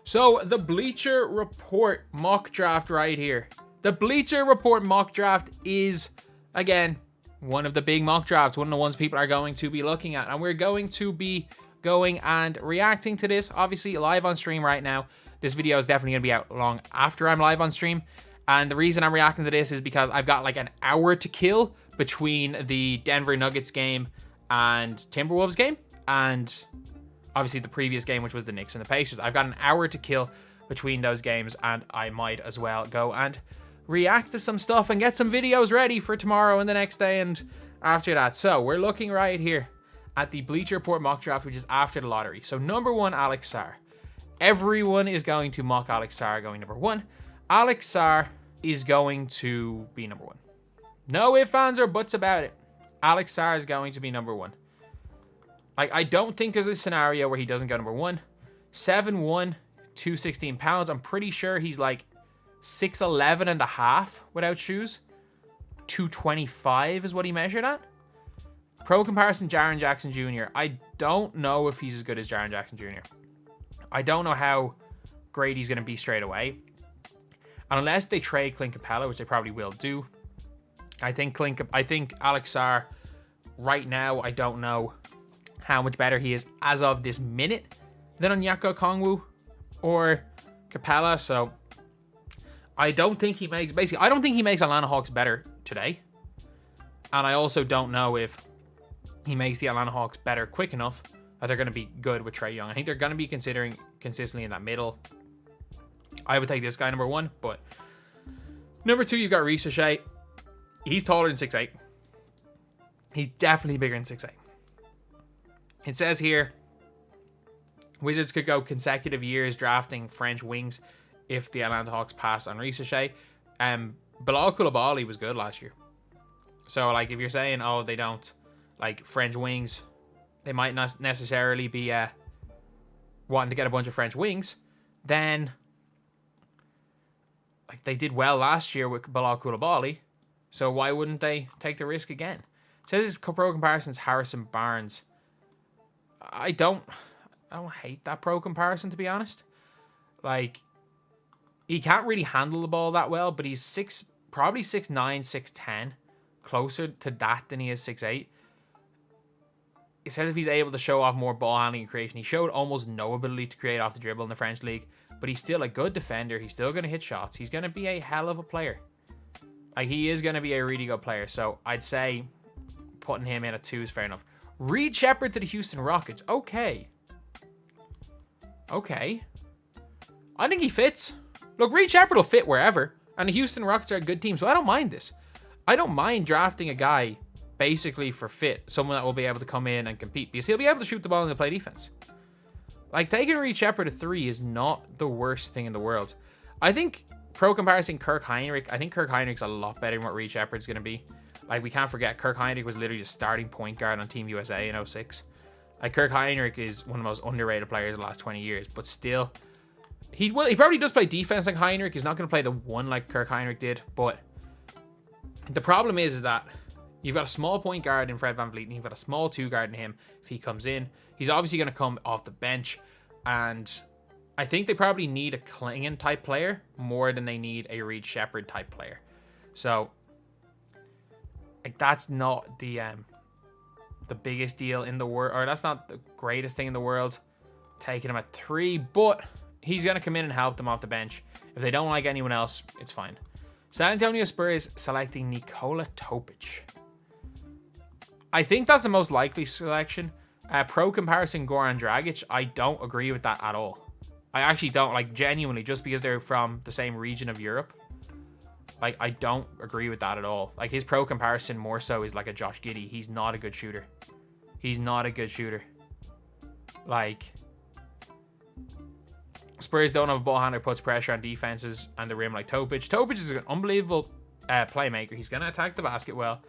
So, the Bleacher Report mock draft right here. The Bleacher Report mock draft is, again, one of the big mock drafts. One of the ones people are going to be looking at. And we're going to be going and reacting to this, obviously, live on stream right now. This video is definitely going to be out long after I'm live on stream. And the reason I'm reacting to this is because I've got like an hour to kill between the Denver Nuggets game and Timberwolves game. And obviously the previous game, which was the Knicks and the Pacers. I've got an hour to kill between those games, and I might as well go and react to some stuff and get some videos ready for tomorrow and the next day and after that. So we're looking right here at the Bleacher Report mock draft, which is after the lottery. So number 1, Alex Sarr. Everyone is going to mock Alex Sarr going number 1. Alex Sarr is going to be number 1. No ifs, ands, or buts about it. Alex Sarr is going to be number 1. Like, I don't think there's a scenario where he doesn't go number 1. 7'1", 216 pounds. I'm pretty sure he's like 6'11 and a half without shoes. 225 is what he measured at. Pro comparison, Jaren Jackson Jr. I don't know if he's as good as Jaren Jackson Jr. I don't know how great he's going to be straight away. And unless they trade Clint Capella, which they probably will do, I think Alex Sarr, right now, I don't know how much better he is as of this minute than Onyeka Okongwu or Capella. So I don't think he makes Atlanta Hawks better today. And I also don't know if he makes the Atlanta Hawks better quick enough that they're going to be good with Trae Young. I think they're going to be considering consistently in that middle. I would take this guy number 1, but number 2, you've got Ricochet. He's taller than 6'8". He's definitely bigger than 6'8". It says here, Wizards could go consecutive years drafting French wings if the Atlanta Hawks pass on Ricochet. BBALL Daily was good last year. So, like, if you're saying, oh, they don't like French wings, they might not necessarily be wanting to get a bunch of French wings, then like they did well last year with BBALL Daily, so why wouldn't they take the risk again? It says his pro comparison's Harrison Barnes. I don't hate that pro comparison, to be honest. Like, he can't really handle the ball that well, but he's probably 6'9", 6'10", closer to that than he is 6'8". It says if he's able to show off more ball handling and creation. He showed almost no ability to create off the dribble in the French league, but he's still a good defender. He's still going to hit shots. He's going to be a hell of a player. Like, he is going to be a really good player. So I'd say putting him in at 2 is fair enough. Reed Sheppard to the Houston Rockets. Okay. I think he fits. Look, Reed Sheppard will fit wherever, and the Houston Rockets are a good team, so I don't mind this. I don't mind drafting a guy basically for fit, someone that will be able to come in and compete, because he'll be able to shoot the ball and play defense. Like, taking Reed Sheppard at 3 is not the worst thing in the world. I think pro comparison Kirk Heinrich, I think Kirk Heinrich's a lot better than what Reed Sheppard's going to be. Like, we can't forget, Kirk Heinrich was literally the starting point guard on Team USA in 06. Like, Kirk Heinrich is one of the most underrated players in the last 20 years, but still, he probably does play defense like Heinrich. He's not going to play the 1 like Kirk Heinrich did, but the problem is that you've got a small point guard in Fred VanVleet, and you've got a small 2 guard in him. If he comes in, he's obviously going to come off the bench, and I think they probably need a Klingon type player more than they need a Reed Sheppard type player. So, like, that's not the biggest deal in the world, or that's not the greatest thing in the world, taking him at 3, but he's going to come in and help them off the bench. If they don't like anyone else, it's fine. San Antonio Spurs selecting Nikola Topic. I think that's the most likely selection. Pro comparison Goran Dragic, I don't agree with that at all. I actually don't, like, genuinely, just because they're from the same region of Europe. Like, I don't agree with that at all. Like, his pro comparison more so is like a Josh Giddey. He's not a good shooter. Like, Spurs don't have a ball handler, puts pressure on defenses and the rim like Topic. Topic is an unbelievable playmaker. He's going to attack the basket well,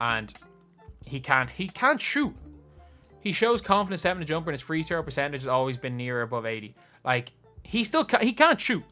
and he can't shoot. He shows confidence stepping the jumper, and his free throw percentage has always been near or above 80. Like, he can't shoot.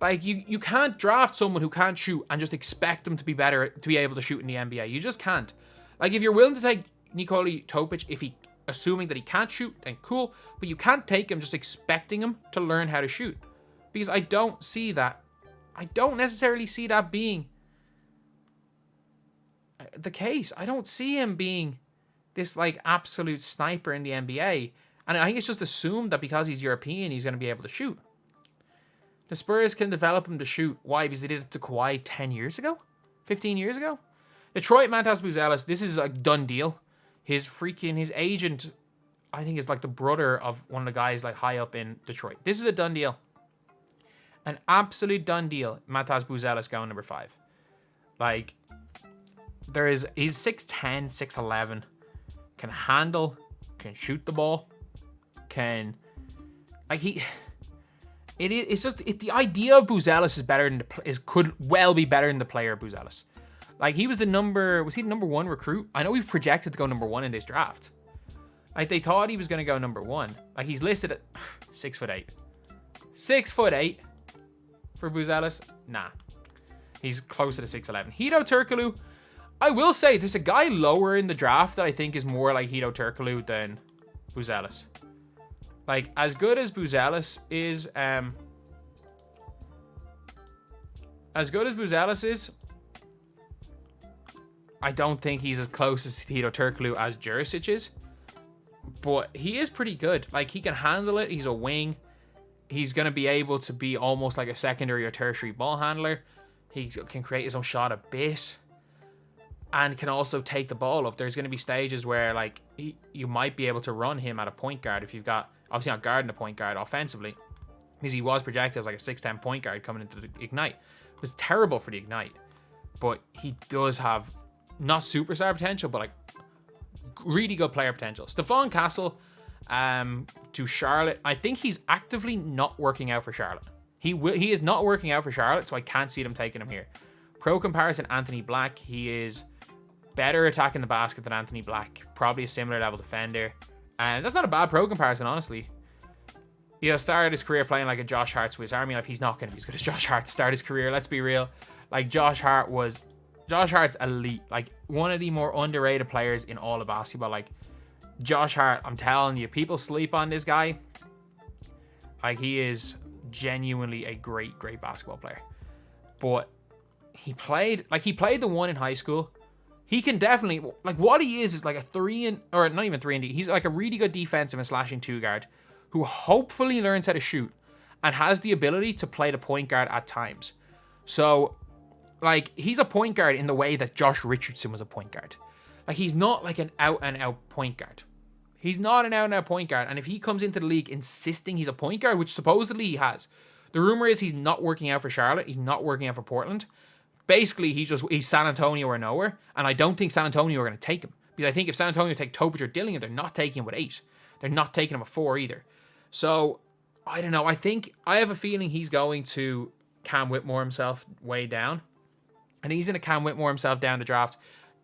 Like, you can't draft someone who can't shoot and just expect them to be better, to be able to shoot in the NBA. You just can't. Like, if you're willing to take Nikola Topic, if he assuming that he can't shoot, then cool. But you can't take him just expecting him to learn how to shoot. Because I don't see that. I don't necessarily see that being the case. I don't see him being this like absolute sniper in the NBA. And I think it's just assumed that because he's European, he's going to be able to shoot. The Spurs can develop him to shoot. Why? Because they did it to Kawhi 10 years ago? 15 years ago? Detroit Mantas Buzelis, this is a done deal. His agent, I think, is like the brother of one of the guys like high up in Detroit. This is a done deal. An absolute done deal. Mantas Buzelis going number 5. Like, he's 6'10", 6'11", can handle, can shoot the ball, the idea of Buzelis could well be better than the player Buzelis. Like, was he the number 1 recruit? I know he was projected to go number 1 in this draft. Like, they thought he was going to go number 1. Like, he's listed at 6'8". 6'8" for Buzelis? Nah. He's closer to 6'11". Hedo Turkoglu, I will say, there's a guy lower in the draft that I think is more like Hedo Turkoglu than Buzelis. Like, as good as Buzelis is, I don't think he's as close as Hedo Turkoglu as Jurisic is. But he is pretty good. Like, he can handle it. He's a wing. He's going to be able to be almost like a secondary or tertiary ball handler. He can create his own shot a bit. And can also take the ball up. There's going to be stages where, like, you might be able to run him at a point guard if you've got, obviously not guarding a point guard offensively, because he was projected as like a 6'10" point guard coming into the Ignite. It was terrible for the Ignite. But he does have not superstar potential, but like really good player potential. Stefan Castle to Charlotte. I think he's actively not working out for Charlotte. He is not working out for Charlotte, so I can't see them taking him here. Pro comparison, Anthony Black. He is better attacking the basket than Anthony Black. Probably a similar level defender. And that's not a bad pro comparison, honestly. He started his career playing like a Josh Hart Swiss Army knife. He's not going to be as good as Josh Hart to start his career. Let's be real. Like, Josh Hart's elite. Like, one of the more underrated players in all of basketball. Like, Josh Hart, I'm telling you, people sleep on this guy. Like, he is genuinely a great, great basketball player. But he played the 1 in high school. He can definitely, like, what he is like a 3 or not even 3 and D. He's like a really good defensive and slashing 2 guard who hopefully learns how to shoot and has the ability to play the point guard at times. So, like, he's a point guard in the way that Josh Richardson was a point guard. Like, he's not like an out-and-out point guard. He's not an out-and-out point guard. And if he comes into the league insisting he's a point guard, which supposedly he has, the rumor is he's not working out for Charlotte. He's not working out for Portland. Basically, he's San Antonio or nowhere. And I don't think San Antonio are going to take him. Because I think if San Antonio take Topic or Dillingham, they're not taking him with 8. They're not taking him at 4 either. So, I don't know. I have a feeling he's going to Cam Whitmore himself way down. And he's going to Cam Whitmore himself down the draft.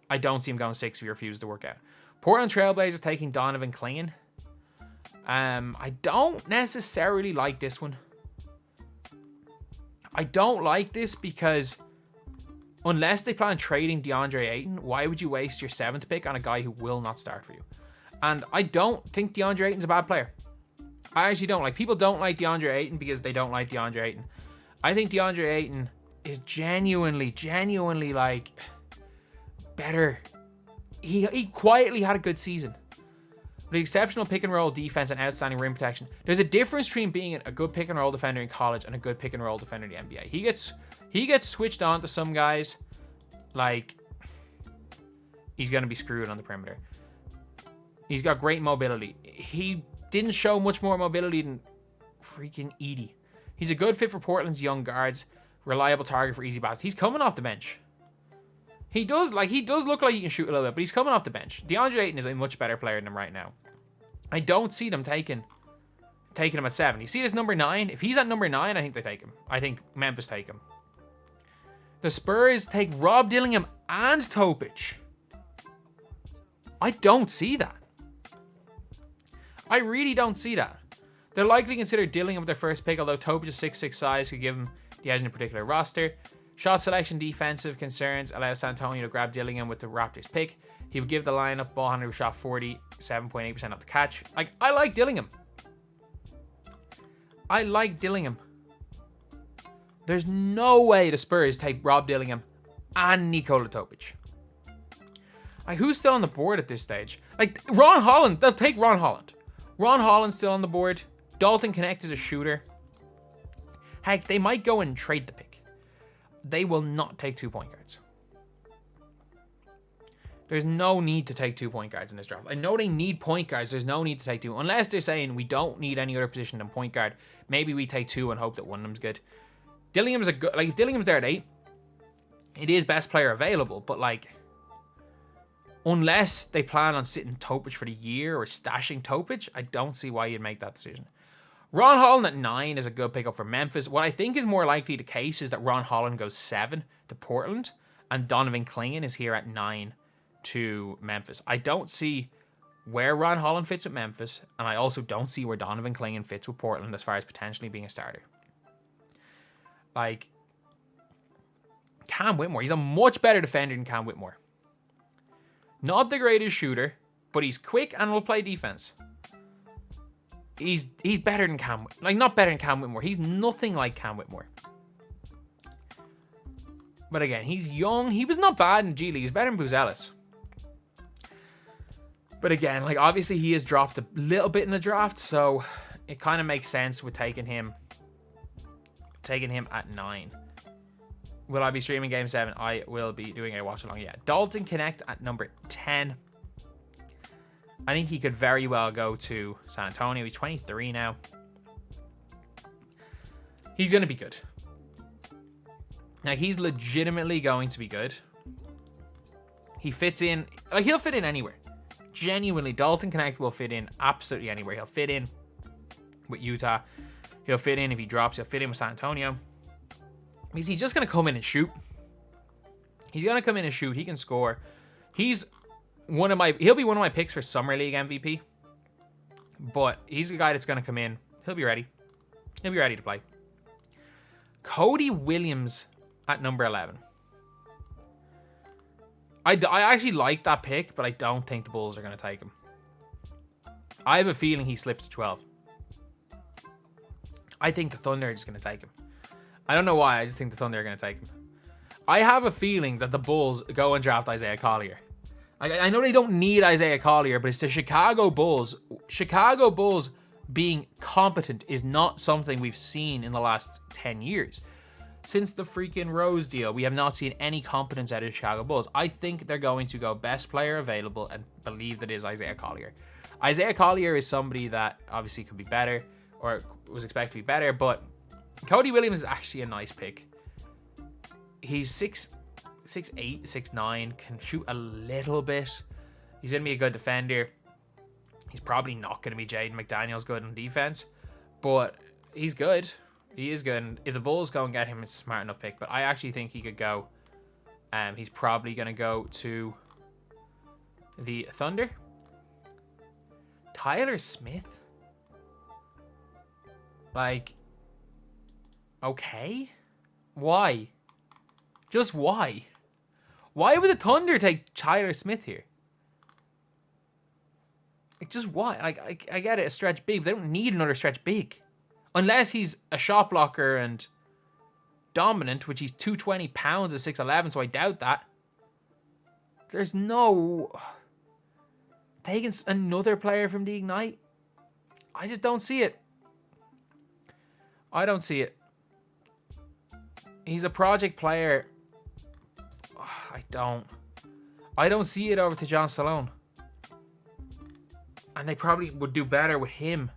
I don't see him going 6 if he refuses to work out. Portland Trailblazers taking Donovan Clingan. I don't necessarily like this one. I don't like this because unless they plan on trading DeAndre Ayton, why would you waste your 7th pick on a guy who will not start for you? And I don't think DeAndre Ayton's a bad player. I actually don't. Like, people don't like DeAndre Ayton because they don't like DeAndre Ayton. I think DeAndre Ayton is genuinely like better. He quietly had a good season. With exceptional pick and roll defense and outstanding rim protection. There's a difference between being a good pick and roll defender in college and a good pick and roll defender in the NBA. He gets switched on to some guys, like he's gonna be screwed on the perimeter. He's got great mobility. He didn't show much more mobility than freaking Edey. He's a good fit for Portland's young guards, reliable target for easy baskets. He's coming off the bench. He does look like he can shoot a little bit, but he's coming off the bench. DeAndre Ayton is a much better player than him right now. I don't see them taking him at 7. You see this number 9? If he's at number 9, I think they take him. I think Memphis take him. The Spurs take Rob Dillingham and Topic. I don't see that. I really don't see that. They're likely to consider Dillingham with their first pick, although Topic's 6'6" size could give him the edge in a particular roster. Shot selection defensive concerns allow San Antonio to grab Dillingham with the Raptors pick. He would give the lineup ball handler who shot 47.8% off the catch. Like, I like Dillingham. I like Dillingham. There's no way the Spurs take Rob Dillingham and Nikola Topic. Like, who's still on the board at this stage? Like, Ron Holland. They'll take Ron Holland. Ron Holland's still on the board. Dalton Connect is a shooter. Heck, they might go and trade the pick. They will not take 2 point guards. There's no need to take 2 point guards in this draft. I know they need point guards. There's no need to take 2. Unless they're saying we don't need any other position than point guard. Maybe we take 2 and hope that one of them's good. Dillingham's a good... Like, if Dillingham's there at 8, it is best player available. But, like, unless they plan on sitting Topic for the year or stashing Topic, I don't see why you'd make that decision. Ron Holland at 9 is a good pickup for Memphis. What I think is more likely the case is that Ron Holland goes 7 to Portland and Donovan Clingan is here at 9 to Memphis. I don't see where Ron Holland fits with Memphis, and I also don't see where Donovan Clingan fits with Portland as far as potentially being a starter. Like, Cam Whitmore, he's a much better defender than Cam Whitmore. Not the greatest shooter, but he's quick and will play defense. He's better than Cam, like, not better than Cam Whitmore. He's nothing like Cam Whitmore. But again, he's young. He was not bad in G League. He's better than Buzelis. But again, like, obviously he has dropped a little bit in the draft, so it kind of makes sense with taking him at 9. Will I be streaming Game 7? I will be doing a watch along. Yeah, Dalton Connect at number 10. I think he could very well go to San Antonio. He's 23 now. He's going to be good. Like, he's legitimately going to be good. He fits in. Like, he'll fit in anywhere. Genuinely, Dalton Connect will fit in absolutely anywhere. He'll fit in with Utah. He'll fit in if he drops. He'll fit in with San Antonio. Because he's just going to come in and shoot. He's going to come in and shoot. He can score. He'll be one of my picks for Summer League MVP. But he's the guy that's going to come in. He'll be ready. He'll be ready to play. Cody Williams at number 11. I actually like that pick, but I don't think the Bulls are going to take him. I have a feeling he slips to 12. I think the Thunder are just going to take him. I don't know why, I just think the Thunder are going to take him. I have a feeling that the Bulls go and draft Isaiah Collier. I know they don't need Isaiah Collier, but it's the Chicago Bulls. Chicago Bulls being competent is not something we've seen in the last 10 years. Since the freaking Rose deal, we have not seen any competence out of the Chicago Bulls. I think they're going to go best player available and believe that is Isaiah Collier. Isaiah Collier is somebody that obviously could be better or was expected to be better, but Cody Williams is actually a nice pick. He's 6'8", 6'9", can shoot a little bit. He's going to be a good defender. He's probably not going to be Jaden McDaniels good on defense, but he's good. He is good. And if the Bulls go and get him, it's a smart enough pick. But I actually think he could go. He's probably going to go to the Thunder. Tyler Smith? Like, okay. Why? Just why? Why would the Thunder take Tyler Smith here? Like, just why? Like, I get it, a stretch big, but they don't need another stretch big. Unless he's a shot blocker and dominant, which he's 220 pounds at 6'11", so I doubt that. There's no... taking another player from the Ignite? I just don't see it. I don't see it. He's a project player. I don't see it over to John Salone. And they probably would do better with him.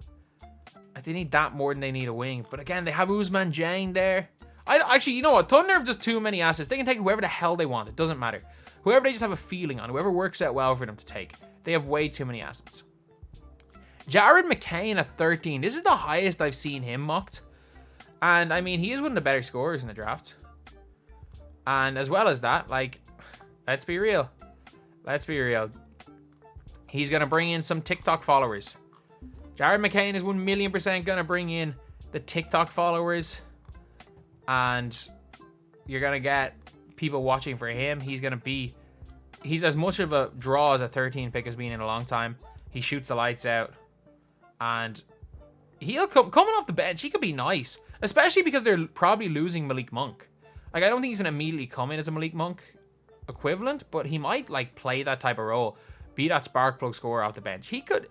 They need that more than they need a wing. But again, they have Ousmane Dieng there. Actually, you know what? Thunder have just too many assets. They can take whoever the hell they want. It doesn't matter. Whoever they just have a feeling on. Whoever works out well for them to take. They have way too many assets. Jared McCain at 13. This is the highest I've seen him mocked. And, I mean, he is one of the better scorers in the draft. And as well as that, like, let's be real. Let's be real. He's going to bring in some TikTok followers. Jared McCain is 1,000,000% going to bring in the TikTok followers. And you're going to get people watching for him. He's going to be he's as much of a draw as a 13 pick has been in a long time. He shoots the lights out. And he'll coming off the bench, he could be nice. Especially because they're probably losing Malik Monk. Like, I don't think he's going to immediately come in as a Malik Monk equivalent, but he might, like, play that type of role. Be that spark plug scorer off the bench. He could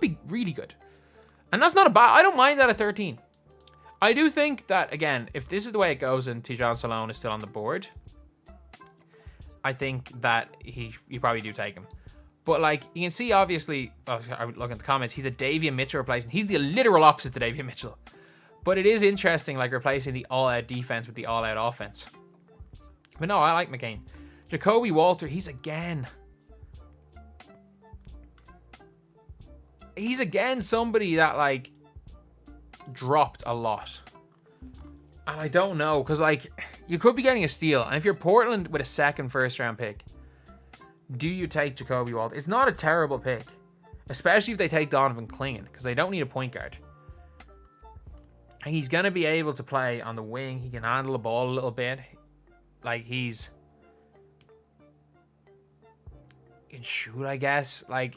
be really good. And that's not a bad... I don't mind that at 13. I do think that, again, if this is the way it goes and Tidjane Salone is still on the board, I think that you probably do take him. But, like, you can see, obviously... Oh, I would look at the comments. He's a Davian Mitchell replacement. He's the literal opposite to Davian Mitchell. But it is interesting, like, replacing the all-out defense with the all-out offense. But no, I like McCain. Jacoby Walter, he's again somebody that, like, dropped a lot. And I don't know, because, like, you could be getting a steal. And if you're Portland with a second first-round pick, do you take Jacoby Walter? It's not a terrible pick, especially if they take Donovan Clingan, because they don't need a point guard. And he's going to be able to play on the wing. He can handle the ball a little bit. Like, he can shoot, I guess. Like,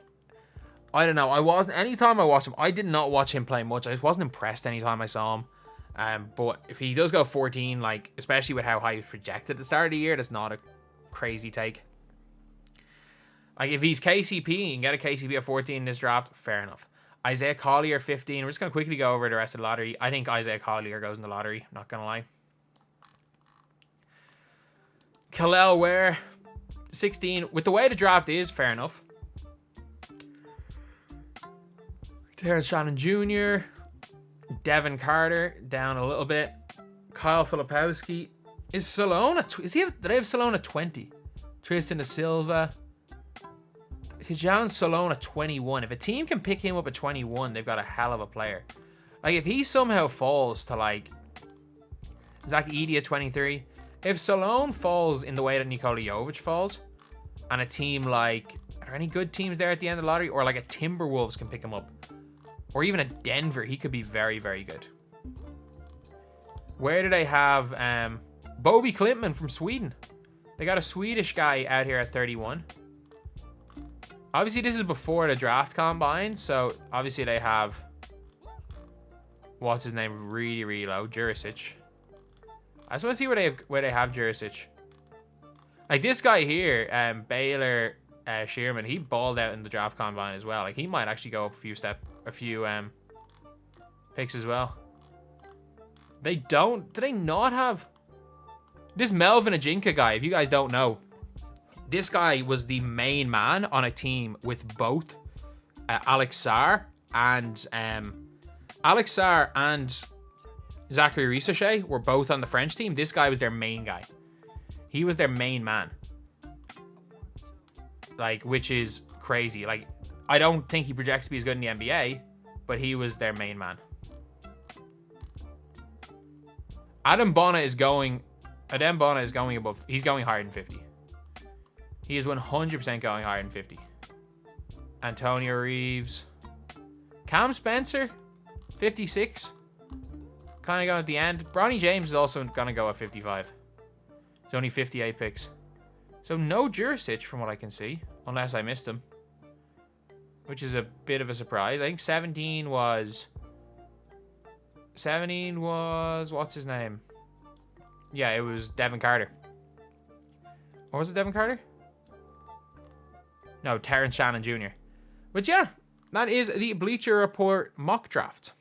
I don't know. Anytime I watch him, I did not watch him play much. I just wasn't impressed anytime I saw him. But if he does go 14, like, especially with how high he was projected at the start of the year, that's not a crazy take. Like, if he's KCP and you can get a KCP at 14 in this draft, fair enough. Isaiah Collier, 15. We're just going to quickly go over the rest of the lottery. I think Isaiah Collier goes in the lottery. Not going to lie. Kel'el Ware, 16. With the way the draft is, fair enough. Terrence Shannon Jr. Devin Carter, down a little bit. Kyle Filipowski. Is Salone do they have Salone at 20? Tristan Da Silva. Tidjane Salone at 21. If a team can pick him up at 21, they've got a hell of a player. Like, if he somehow falls to, like, Zach Edey at 23, if Salone falls in the way that Nikola Jovic falls, and a team like, are there any good teams there at the end of the lottery? Or like a Timberwolves can pick him up. Or even a Denver, he could be very, very good. Where do they have Bobby Klintman from Sweden? They got a Swedish guy out here at 31. Obviously, this is before the draft combine, so obviously they have, what's his name, really, really low, Jurisic. I just want to see where they have Jurisic. Like, this guy here, Baylor Shearman, he balled out in the draft combine as well. Like, he might actually go up a few picks as well. Do they not have this Melvin Ajinka guy? If you guys don't know, this guy was the main man on a team with both Alex Sarr and Zachary Risochet were both on the French team. This guy was their main guy. He was their main man. Like, which is crazy. Like, I don't think he projects to be as good in the NBA, but he was their main man. Adem Bona is going above. He's going higher than 50. He is 100% going higher than 50. Antonio Reeves. Cam Spencer, 56. Kind of going at the end. Bronny James is also going to go at 55. It's only 58 picks. So no Jurisic from what I can see. Unless I missed him. Which is a bit of a surprise. I think 17 was... What's his name? Yeah, it was Devin Carter. Or was it Devin Carter? No, Terrence Shannon Jr. But yeah, that is the Bleacher Report mock draft.